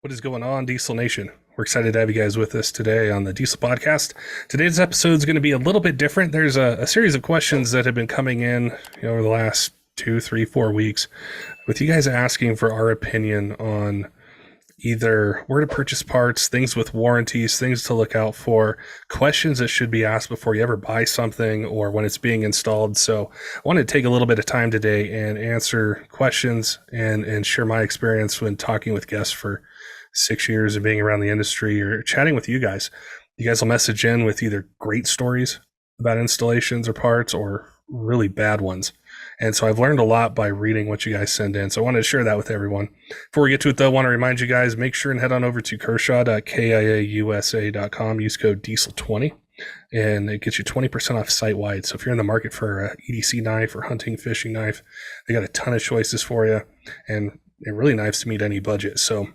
What is going on, Diesel Nation? We're excited to have you guys with us today on the Diesel Podcast. Today's episode is going to be a little bit different. There's a series of questions that have been coming in over the last 2, 3, 4 weeks with you guys asking for our opinion on either where to purchase parts, things with warranties, things to look out for, questions that should be asked before you ever buy something or when it's being installed. So I wanted to take a little bit of time today and answer questions and share my experience when talking with guests for 6 years of being around the industry or chatting with you guys. You guys will message in with either great stories about installations or parts or really bad ones. And so I've learned a lot by reading what you guys send in. So I wanted to share that with everyone. Before we get to it, though, I want to remind you guys, make sure and head on over to Kershaw.kiausa.com. Use code diesel20 and it gets you 20% off site-wide. So if you're in the market for an EDC knife or hunting, fishing knife, they got a ton of choices for you and really knives to meet any budget. So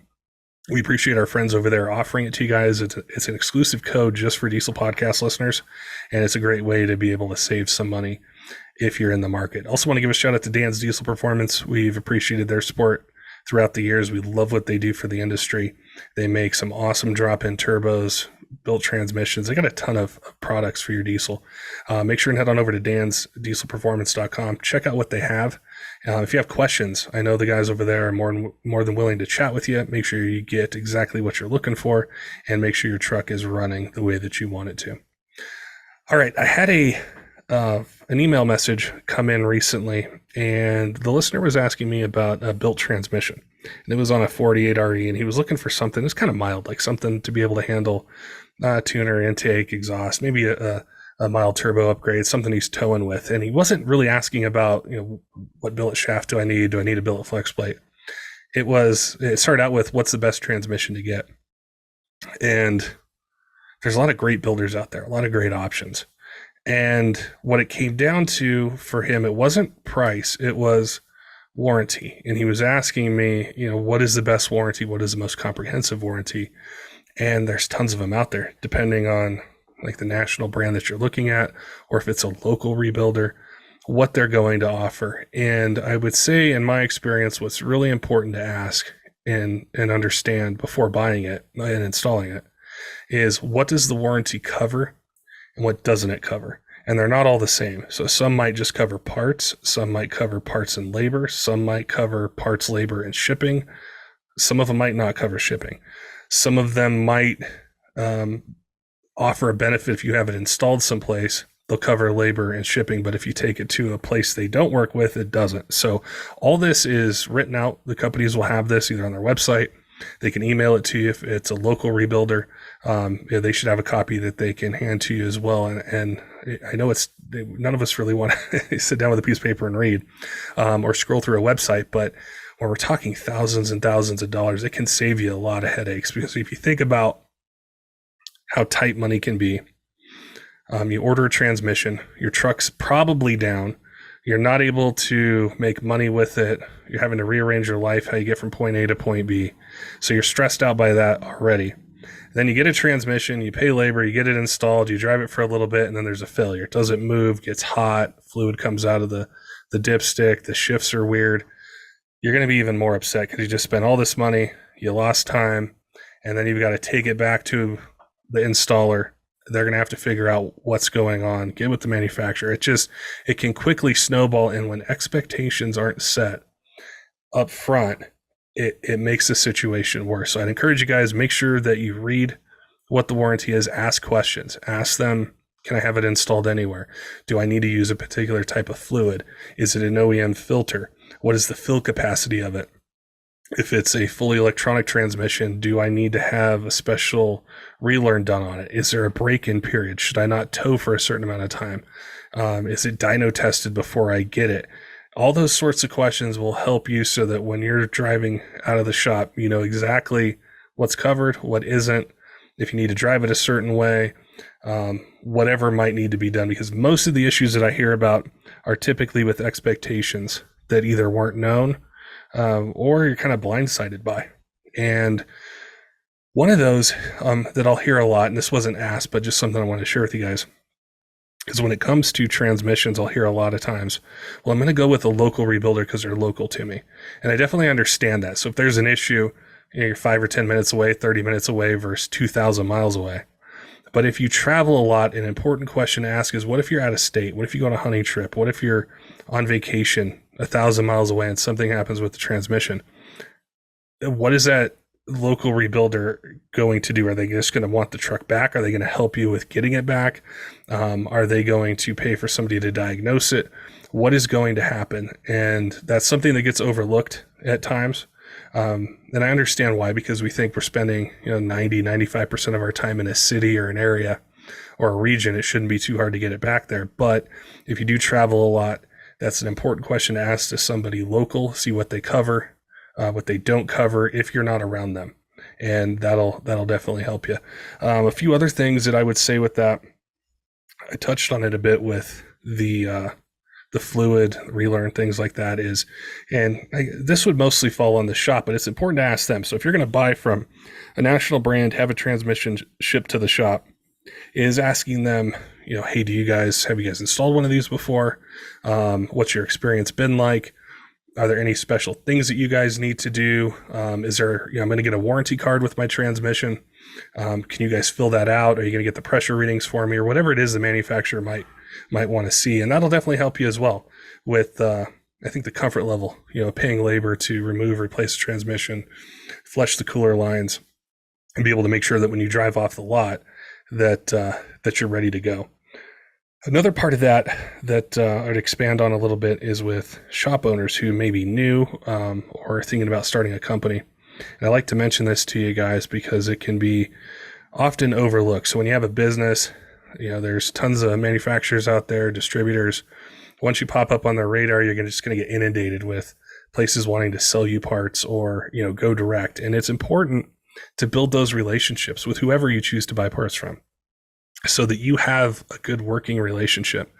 we appreciate our friends over there offering it to you guys. It's an exclusive code just for Diesel Podcast listeners, and it's a great way to be able to save some money if you're in the market. Also want to give a shout out to Dan's Diesel Performance. We've appreciated their support throughout the years. We love what they do for the industry. They make some awesome drop-in turbos, built transmissions. They got a ton of products for your diesel. Make sure and head on over to dansdieselperformance.com. Check out what they have. If you have questions, I know the guys over there are more than willing to chat with you. Make sure you get exactly what you're looking for and make sure your truck is running the way that you want it to. All right, I had an email message come in recently, and the listener was asking me about a built transmission. And it was on a 48RE, and he was looking for something that's kind of mild, like something to be able to handle tuner, intake, exhaust, maybe a mild turbo upgrade, something he's towing with. And he wasn't really asking about, what billet shaft do I need? Do I need a billet flex plate? It started out with what's the best transmission to get. And there's a lot of great builders out there, a lot of great options. And what it came down to for him, it wasn't price, it was warranty. And he was asking me, what is the best warranty? What is the most comprehensive warranty? And there's tons of them out there, depending on like the national brand that you're looking at, or if it's a local rebuilder, what they're going to offer. And I would say, in my experience, what's really important to ask and understand before buying it and installing it is, what does the warranty cover and what doesn't it cover? And they're not all the same. So some might just cover parts, some might cover parts and labor, some might cover parts, labor, and shipping. Some of them might not cover shipping. Some of them might offer a benefit if you have it installed someplace. They'll cover labor and shipping, but if you take it to a place they don't work with, it doesn't. So all this is written out. The companies will have this either on their website. They can email it to you if it's a local rebuilder. They should have a copy that they can hand to you as well. And I know none of us really want to sit down with a piece of paper and read or scroll through a website, but when we're talking thousands and thousands of dollars, it can save you a lot of headaches. Because if you think about how tight money can be, you order a transmission, your truck's probably down, you're not able to make money with it, you're having to rearrange your life, how you get from point A to point B. So you're stressed out by that already. Then you get a transmission, you pay labor, you get it installed, you drive it for a little bit, and then there's a failure. It doesn't move, gets hot, fluid comes out of the dipstick, the shifts are weird. You're going to be even more upset because you just spent all this money, you lost time, and then you've got to take it back to the installer. They're going to have to figure out what's going on, get with the manufacturer. It can quickly snowball, and when expectations aren't set up front, it makes the situation worse. So I'd encourage you guys, make sure that you read what the warranty is, ask questions, ask them, can I have it installed anywhere? Do I need to use a particular type of fluid? Is it an OEM filter? What is the fill capacity of it? If it's a fully electronic transmission, do I need to have a special relearn done on it? Is there a break-in period? Should I not tow for a certain amount of time? Is it dyno tested before I get it? All those sorts of questions will help you so that when you're driving out of the shop, you know exactly what's covered, what isn't, if you need to drive it a certain way, whatever might need to be done. Because most of the issues that I hear about are typically with expectations that either weren't known or you're kind of blindsided by. And one of those that I'll hear a lot, and this wasn't asked, but just something I want to share with you guys, is when it comes to transmissions, I'll hear a lot of times, well, I'm going to go with a local rebuilder because they're local to me. And I definitely understand that. So if there's an issue, You're 5 or 10 minutes away, 30 minutes away versus 2,000 miles away. But if you travel a lot, an important question to ask is, what if you're out of state? What if you go on a hunting trip? What if you're on vacation 1,000 miles away and something happens with the transmission? What is that local rebuilder going to do? Are they just going to want the truck back? Are they going to help you with getting it back? Are they going to pay for somebody to diagnose it? What is going to happen? And that's something that gets overlooked at times. And I understand why, because we think we're spending 90-95% of our time in a city or an area or a region. It shouldn't be too hard to get it back there. But if you do travel a lot, that's an important question to ask to somebody local, see what they cover, what they don't cover if you're not around them. And that'll definitely help you. A few other things that I would say with that, I touched on it a bit with the fluid, relearn, things like that is, and this would mostly fall on the shop, but it's important to ask them. So if you're going to buy from a national brand, have a transmission shipped to the shop, is asking them, hey, have you guys installed one of these before? What's your experience been like? Are there any special things that you guys need to do? Is there, I'm going to get a warranty card with my transmission. Can you guys fill that out? Are you going to get the pressure readings for me, or whatever it is the manufacturer might want to see? And that'll definitely help you as well with, I think, the comfort level, paying labor to remove, replace the transmission, flush the cooler lines, and be able to make sure that when you drive off the lot that you're ready to go. Another part of that I'd expand on a little bit is with shop owners who may be new or thinking about starting a company. And I like to mention this to you guys because it can be often overlooked. So when you have a business, there's tons of manufacturers out there, distributors. Once you pop up on their radar, you're just going to get inundated with places wanting to sell you parts or, go direct. And it's important to build those relationships with whoever you choose to buy parts from, so that you have a good working relationship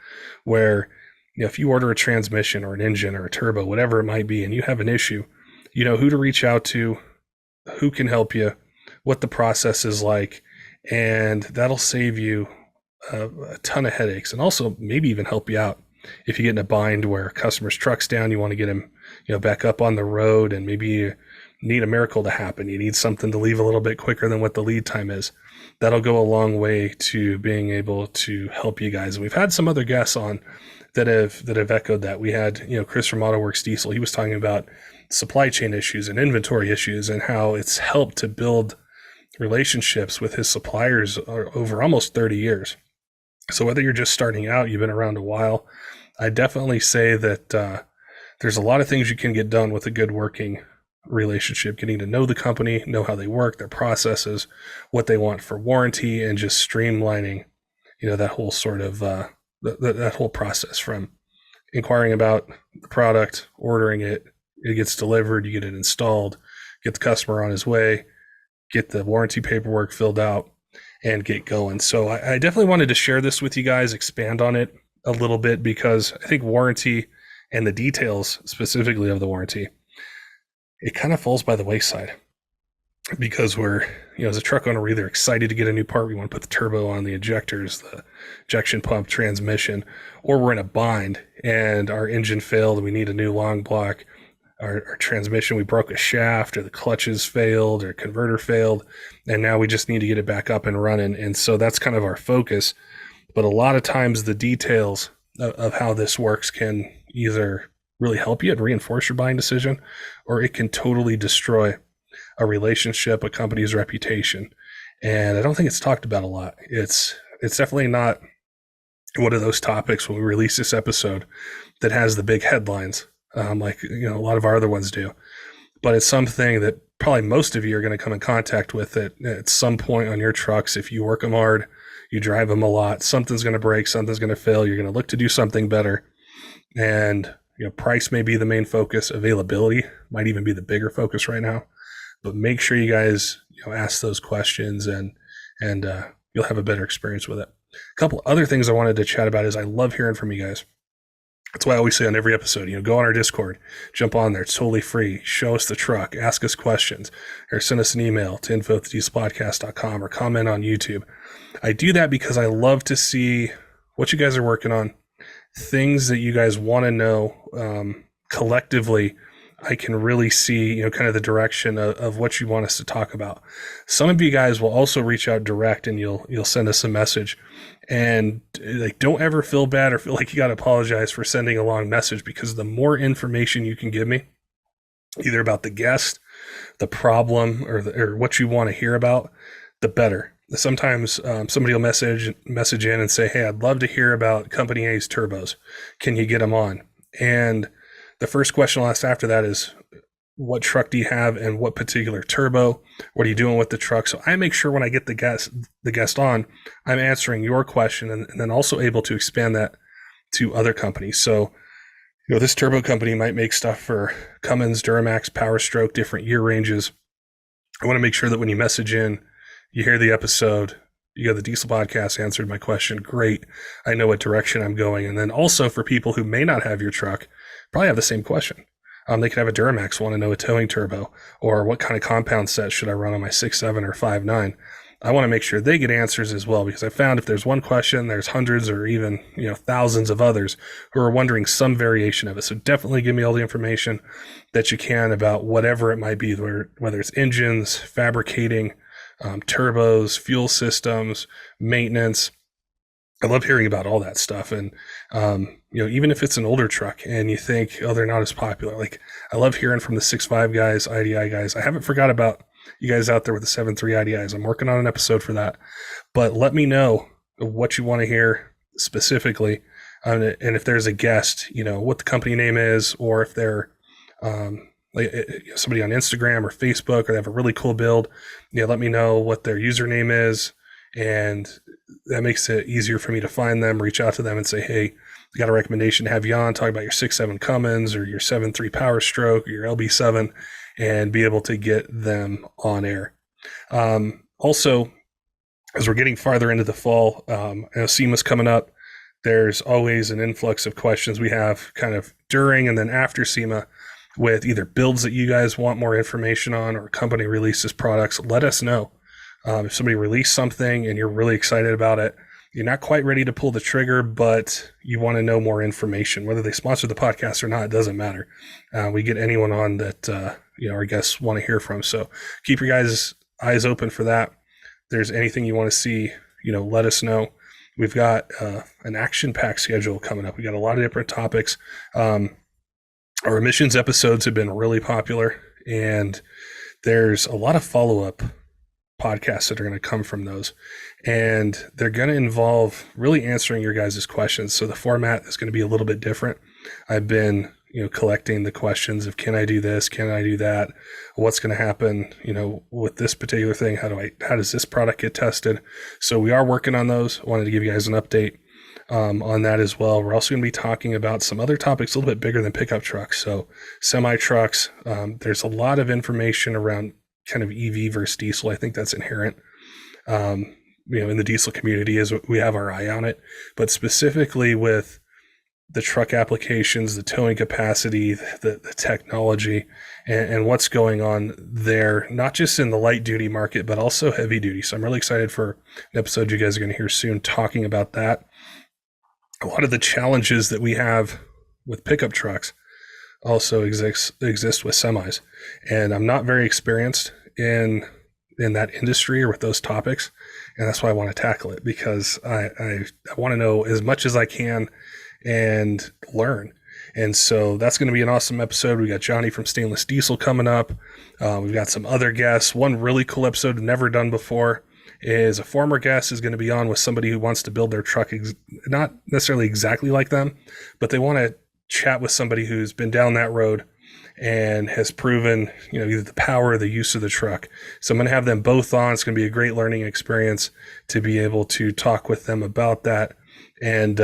where, if you order a transmission or an engine or a turbo, whatever it might be, and you have an issue, you know who to reach out to, who can help you, what the process is like, and that'll save you a ton of headaches, and also maybe even help you out if you get in a bind where a customer's truck's down, you want to get him, back up on the road, and maybe you need a miracle to happen. You need something to leave a little bit quicker than what the lead time is. That'll go a long way to being able to help you guys. And we've had some other guests on that have echoed that. We had, Chris from AutoWorks Diesel. He was talking about supply chain issues and inventory issues and how it's helped to build relationships with his suppliers over almost 30 years. So whether you're just starting out, you've been around a while, I definitely say that there's a lot of things you can get done with a good working relationship, getting to know the company, know how they work, their processes, what they want for warranty, and just streamlining, that whole sort of that whole process from inquiring about the product, ordering it, it gets delivered, you get it installed, get the customer on his way, get the warranty paperwork filled out, and get going. So I definitely wanted to share this with you guys, expand on it a little bit, because I think warranty and the details specifically of the warranty, it kind of falls by the wayside, because we're, as a truck owner, we're either excited to get a new part, we want to put the turbo on, the injectors, the injection pump, transmission, or we're in a bind and our engine failed and we need a new long block. Our transmission, we broke a shaft, or the clutches failed, or converter failed, and now we just need to get it back up and running. And so that's kind of our focus. But a lot of times the details of how this works can either really help you and reinforce your buying decision, or it can totally destroy a relationship, a company's reputation. And I don't think it's talked about a lot. It's definitely not one of those topics when we release this episode that has the big headlines, like a lot of our other ones do. But it's something that probably most of you are going to come in contact with it at some point on your trucks. If you work them hard, you drive them a lot, something's going to break, something's going to fail. You're going to look to do something better. And price may be the main focus. Availability might even be the bigger focus right now. But make sure you guys ask those questions, and you'll have a better experience with it. A couple other things I wanted to chat about is I love hearing from you guys. That's why I always say on every episode, go on our Discord, jump on there. It's totally free. Show us the truck, ask us questions, or send us an email to info@dieselpodcast.com, or comment on YouTube. I do that because I love to see what you guys are working on, things that you guys want to know collectively. I can really see, kind of the direction of what you want us to talk about. Some of you guys will also reach out direct and you'll send us a message, and like, don't ever feel bad or feel like you got to apologize for sending a long message, because the more information you can give me, either about the guest, the problem, or what you want to hear about, the better. Sometimes somebody will message in and say, hey, I'd love to hear about Company A's turbos. Can you get them on? And the first question I'll ask after that is, what truck do you have and what particular turbo? What are you doing with the truck? So I make sure when I get the guest on, I'm answering your question and then also able to expand that to other companies. So, this turbo company might make stuff for Cummins, Duramax, Power Stroke, different year ranges. I want to make sure that when you message in, you hear the episode, you got the Diesel Podcast answered my question. Great. I know what direction I'm going. And then also for people who may not have your truck, probably have the same question. They could have a Duramax, want to know a towing turbo, or what kind of compound set should I run on my 6.7 or 5.9. I want to make sure they get answers as well, because I found if there's one question, there's hundreds or even, thousands of others who are wondering some variation of it. So definitely give me all the information that you can about whatever it might be, whether it's engines, fabricating, turbos, fuel systems, maintenance. I love hearing about all that stuff. And, even if it's an older truck and you think, oh, they're not as popular, like, I love hearing from the 6.5 guys, IDI guys. I haven't forgot about you guys out there with the 7.3 IDIs. I'm working on an episode for that, but let me know what you want to hear specifically. And if there's a guest, what the company name is, or if they're, somebody on Instagram or Facebook, or they have a really cool build, let me know what their username is. And that makes it easier for me to find them, reach out to them and say, hey, I got a recommendation to have you on, talk about your 6.7 Cummins or your 7.3 Power Stroke or your LB7, and be able to get them on air. Also, as we're getting farther into the fall, I know SEMA's coming up. There's always an influx of questions we have kind of during and then after SEMA, with either builds that you guys want more information on or company releases products. Let us know. If somebody released something and you're really excited about it, you're not quite ready to pull the trigger, but you want to know more information, whether they sponsor the podcast or not, it doesn't matter. We get anyone on that, our guests want to hear from. So keep your guys' eyes open for that. If there's anything you want to see, let us know. We've got an action-packed schedule coming up. We got a lot of different topics. Our emissions episodes have been really popular, and there's a lot of follow-up podcasts that are going to come from those, and they're going to involve really answering your guys' questions. So the format is going to be a little bit different. I've been, collecting the questions of, can I do this? Can I do that? What's going to happen, with this particular thing? How does this product get tested? So we are working on those. I wanted to give you guys an update on that as well. We're also going to be talking about some other topics a little bit bigger than pickup trucks. So semi trucks, there's a lot of information around kind of EV versus diesel. I think that's inherent, in the diesel community, as we have our eye on it, but specifically with the truck applications, the towing capacity, the technology, and what's going on there, not just in the light duty market, but also heavy duty. So I'm really excited for an episode you guys are going to hear soon talking about that. A lot of the challenges that we have with pickup trucks also exist with semis, and I'm not very experienced in that industry or with those topics, and that's why I want to tackle it, because I want to know as much as I can and learn. And so that's going to be an awesome episode. We got Johnny from Stainless Diesel coming up. We've got some other guests. One really cool episode never done before is a former guest is going to be on with somebody who wants to build their truck, not necessarily exactly like them, but they want to chat with somebody who's been down that road and has proven, either the power or the use of the truck. So I'm going to have them both on. It's going to be a great learning experience to be able to talk with them about that and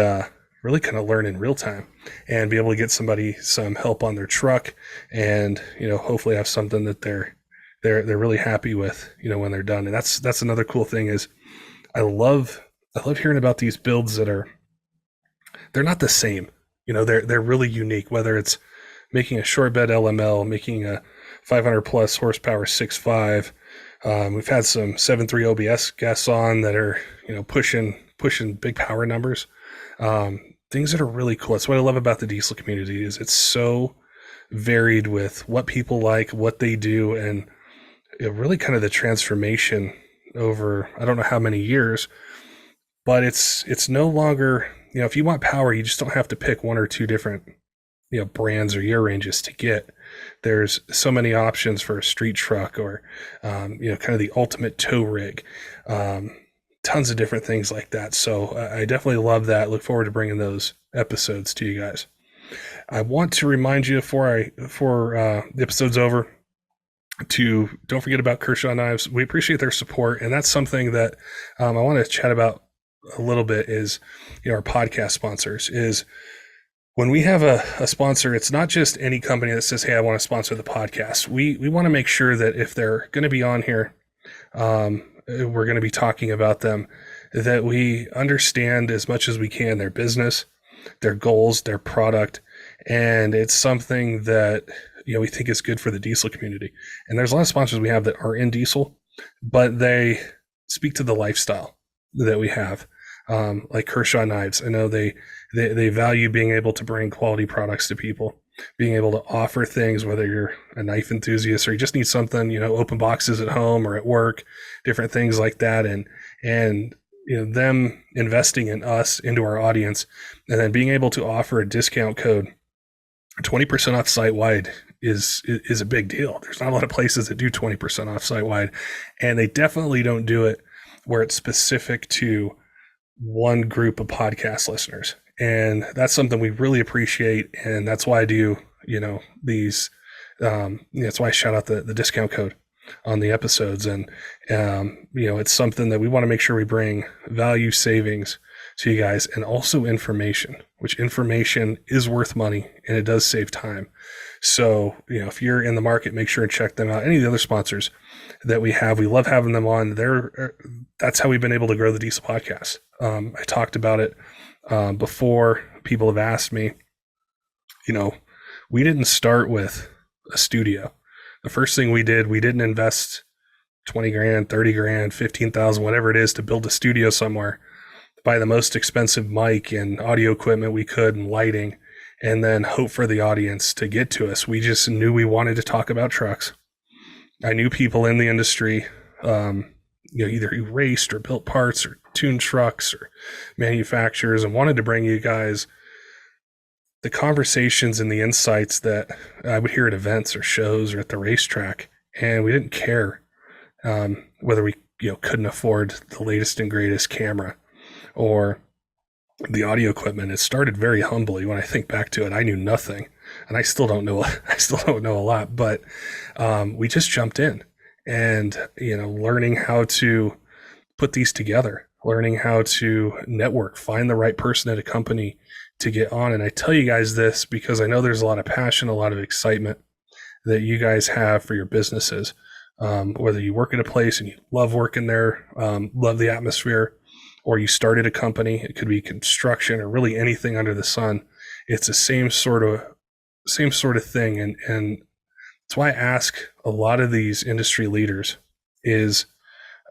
really kind of learn in real time and be able to get somebody some help on their truck and, hopefully have something that they're really happy with, when they're done. And that's another cool thing is I love hearing about these builds that they're not the same. They're really unique, whether it's making a short bed LML, making a 500 plus horsepower 6.5. We've had some 7.3 OBS guests on that are, pushing big power numbers. Things that are really cool. That's what I love about the diesel community is it's so varied with what people like, what they do, and really kind of the transformation over I don't know how many years, but it's no longer, if you want power, you just don't have to pick one or two different brands or year ranges to get. There's so many options for a street truck or kind of the ultimate tow rig, tons of different things like that. So I definitely love that. Look forward to bringing those episodes to you guys. I want to remind you before the episode's over to don't forget about Kershaw Knives. We appreciate their support, and that's something that I want to chat about a little bit. Is our podcast sponsors is. When we have a sponsor, it's not just any company that says, hey, I want to sponsor the podcast. We want to make sure that if they're going to be on here, we're going to be talking about them, that we understand as much as we can their business, their goals, their product, and it's something that we think is good for the diesel community. And there's a lot of sponsors we have that are in diesel, but they speak to the lifestyle that we have. Like Kershaw Knives. I know they value being able to bring quality products to people, being able to offer things, whether you're a knife enthusiast or you just need something, open boxes at home or at work, different things like that. And them investing in us, into our audience, and then being able to offer a discount code, 20% off site wide is a big deal. There's not a lot of places that do 20% off site wide, and they definitely don't do it where it's specific to one group of podcast listeners. And that's something we really appreciate. And that's why I do, these, that's why I shout out the discount code on the episodes. And, it's something that we want to make sure we bring value savings to you guys, and also information, which information is worth money and it does save time. So, if you're in the market, make sure and check them out. Any of the other sponsors that we have, we love having them on. That's how we've been able to grow the Diesel podcast. I talked about it before. People have asked me, we didn't start with a studio. The first thing we didn't invest 20 grand, 30 grand, 15,000, whatever it is to build a studio somewhere, buy the most expensive mic and audio equipment we could and lighting, and then hope for the audience to get to us. We just knew we wanted to talk about trucks. I knew people in the industry, either who raced or built parts or tuned trucks or manufacturers, and wanted to bring you guys the conversations and the insights that I would hear at events or shows or at the racetrack. And we didn't care whether we couldn't afford the latest and greatest camera or the audio equipment. It started very humbly. When I think back to it, I knew nothing, and I still don't know. I still don't know a lot, but we just jumped in, and learning how to put these together, learning how to network, find the right person at a company to get on. And I tell you guys this because I know there's a lot of passion, a lot of excitement that you guys have for your businesses. Whether you work at a place and you love working there, love the atmosphere, or you started a company, it could be construction or really anything under the sun. It's the same sort of thing. And that's why I ask a lot of these industry leaders is,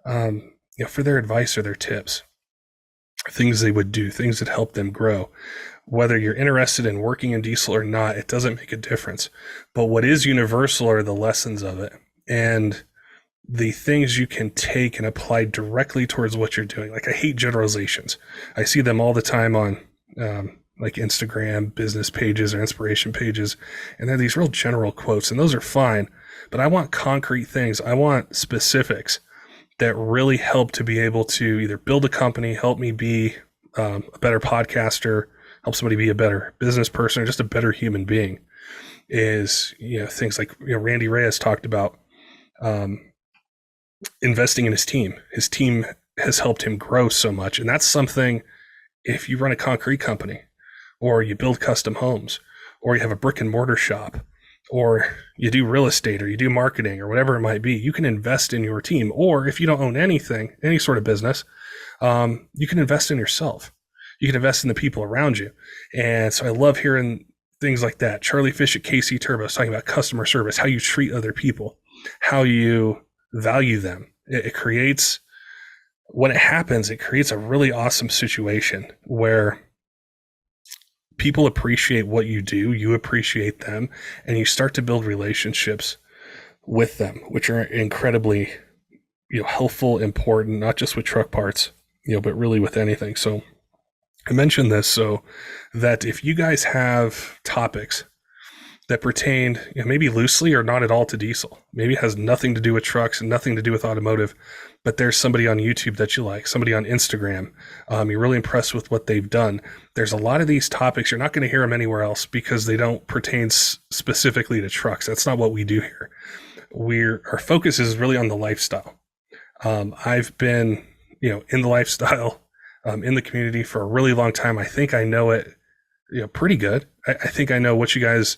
for their advice or their tips, things they would do, things that help them grow. Whether you're interested in working in diesel or not, it doesn't make a difference. But what is universal are the lessons of it. And the things you can take and apply directly towards what you're doing. Like, I hate generalizations. I see them all the time on like Instagram business pages or inspiration pages, and they're these real general quotes, and those are fine, but I want concrete things. I want specifics that really help to be able to either build a company, help me be a better podcaster, help somebody be a better business person, or just a better human being. Is things like Randy Reyes talked about, investing in his team. His team has helped him grow so much. And that's something, if you run a concrete company, or you build custom homes, or you have a brick and mortar shop, or you do real estate, or you do marketing, or whatever it might be, you can invest in your team. Or if you don't own anything, any sort of business, you can invest in yourself. You can invest in the people around you. And so I love hearing things like that. Charlie Fish at KC Turbo is talking about customer service, how you treat other people, how you value them. It creates, when it happens, it creates a really awesome situation where people appreciate what you do, you appreciate them, and you start to build relationships with them, which are incredibly, helpful, important, not just with truck parts, but really with anything. So I mentioned this so that if you guys have topics that pertain, maybe loosely or not at all to diesel, maybe it has nothing to do with trucks and nothing to do with automotive, but there's somebody on YouTube that you like, somebody on Instagram, you're really impressed with what they've done. There's a lot of these topics, you're not going to hear them anywhere else because they don't pertain specifically to trucks. That's not what we do here. Our focus is really on the lifestyle. I've been, in the lifestyle, in the community for a really long time. I think I know it, pretty good. I think I know what you guys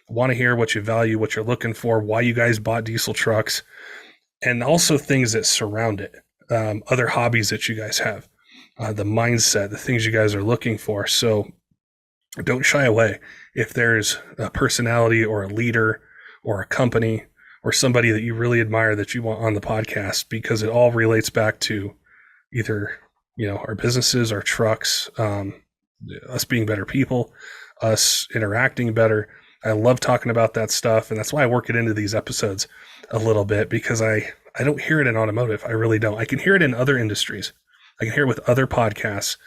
want to hear, what you value, what you're looking for, why you guys bought diesel trucks, and also things that surround it, other hobbies that you guys have, the mindset, the things you guys are looking for. So don't shy away. If there's a personality or a leader or a company or somebody that you really admire that you want on the podcast, because it all relates back to either, our businesses, our trucks, us being better people, us interacting better. I love talking about that stuff. And that's why I work it into these episodes a little bit, because I don't hear it in automotive. I really don't. I can hear it in other industries. I can hear it with other podcasts,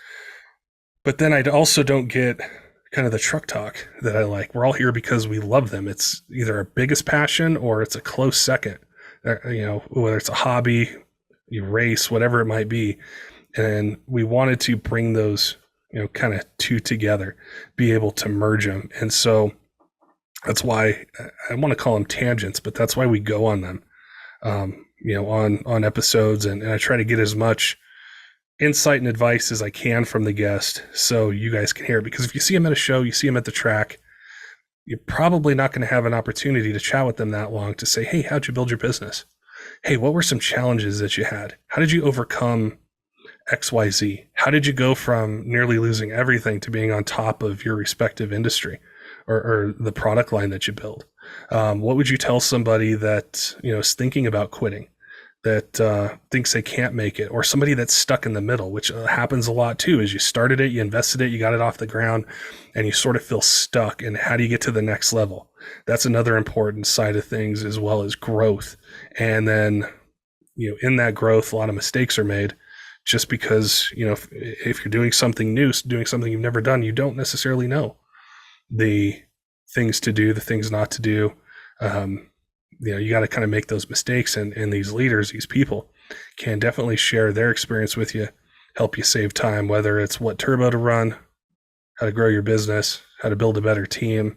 but then I also don't get kind of the truck talk that I like. We're all here because we love them. It's either our biggest passion or it's a close second, whether it's a hobby, you race, whatever it might be. And we wanted to bring those, kind of two together, be able to merge them. And so that's why I want to call them tangents, but that's why we go on them, on episodes. And I try to get as much insight and advice as I can from the guest so you guys can hear it. Because if you see them at a show, you see them at the track, you're probably not going to have an opportunity to chat with them that long to say, hey, how'd you build your business? Hey, what were some challenges that you had? How did you overcome XYZ? How did you go from nearly losing everything to being on top of your respective industry or the product line that you build? What would you tell somebody that, is thinking about quitting, that thinks they can't make it, or somebody that's stuck in the middle, which happens a lot too, is you started it, you invested it, you got it off the ground, and you sort of feel stuck. And how do you get to the next level? That's another important side of things, as well as growth. And then, in that growth, a lot of mistakes are made just because, if you're doing something new, doing something you've never done, you don't necessarily know the things to do, the things not to do. You got to kind of make those mistakes, and these leaders, these people can definitely share their experience with you, help you save time, whether it's what turbo to run, how to grow your business, how to build a better team,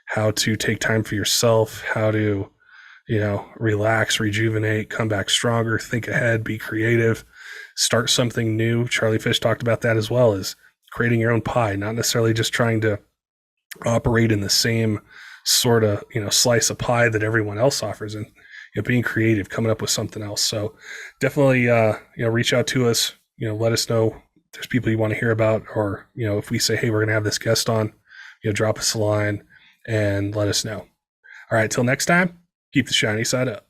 how to take time for yourself, how to, relax, rejuvenate, come back stronger, think ahead, be creative, start something new. Charlie Fish talked about that as well, as creating your own pie, not necessarily just trying to operate in the same sort of, slice of pie that everyone else offers, and being creative, coming up with something else. So definitely, reach out to us, let us know if there's people you want to hear about, or, if we say, hey, we're going to have this guest on, drop us a line and let us know. All right. Till next time, keep the shiny side up.